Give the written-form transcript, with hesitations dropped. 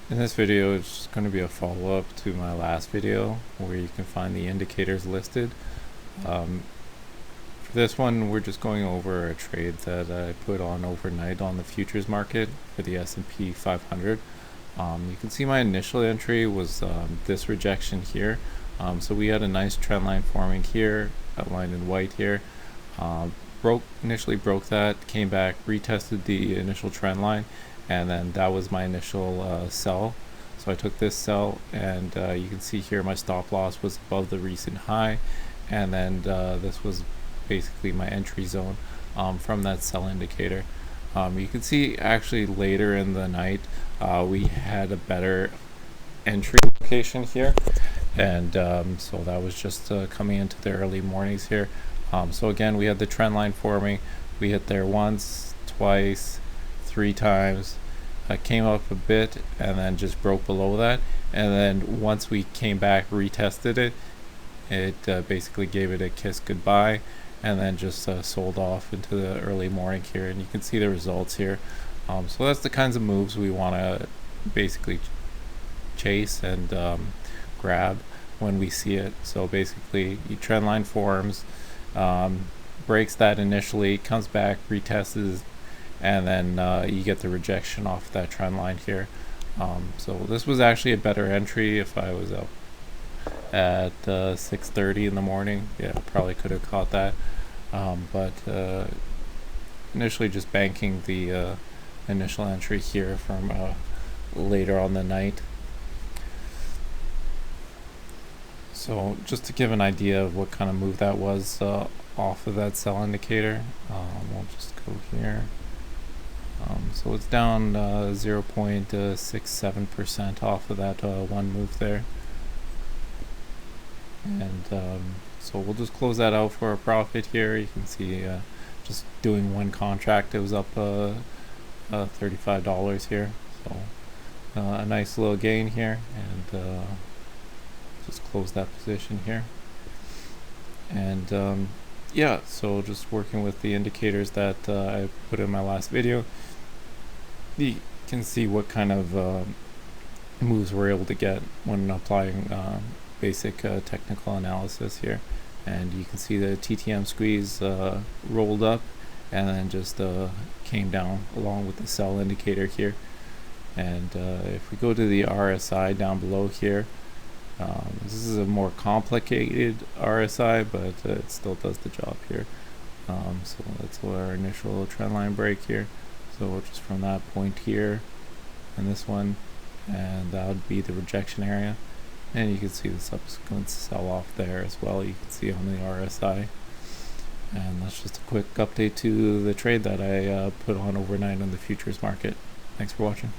In this video, it's going to be a follow-up to my last video where you can find the indicators listed. For this one, we're just going over a trade that I put on overnight on the futures market for the S&P 500. You can see my initial entry was this rejection here. So we had a nice trend line forming here, outlined in white here. Initially broke that, came back, retested the initial trend line, and then that was my initial sell. So I took this sell, and you can see here my stop loss was above the recent high, and then this was basically my entry zone from that sell indicator. You can see actually later in the night we had a better entry location here, and so that was just coming into the early mornings here. So again, we had the trend line forming. We hit there once, twice, 3 times. Came up a bit and then just broke below that. And then once we came back, retested it, it basically gave it a kiss goodbye and then just sold off into the early morning here. And you can see the results here. So that's the kinds of moves we want to basically chase and grab when we see it. So basically, you trend line forms, breaks that initially, comes back, retests, and then you get the rejection off that trend line here. So this was actually a better entry if I was up at 6:30 in the morning. Yeah, probably could have caught that. But initially just banking the initial entry here from later on the night. So just to give an idea of what kind of move that was off of that sell indicator, we'll just go here. So it's down 0.67% off of that one move there. And so we'll just close that out for a profit here. You can see just doing one contract, it was up $35 here. So a nice little gain here, and just close that position here. And yeah, so just working with the indicators that I put in my last video, you can see what kind of moves we're able to get when applying basic technical analysis here. And you can see the TTM squeeze rolled up and then just came down along with the sell indicator here. And if we go to the RSI down below here, this is a more complicated RSI, but it still does the job here. So that's our initial trend line break here. So just from that point here and this one, and that would be the rejection area. And you can see the subsequent sell off there as well. You can see on the RSI. And that's just a quick update to the trade that I put on overnight on the futures market. Thanks for watching.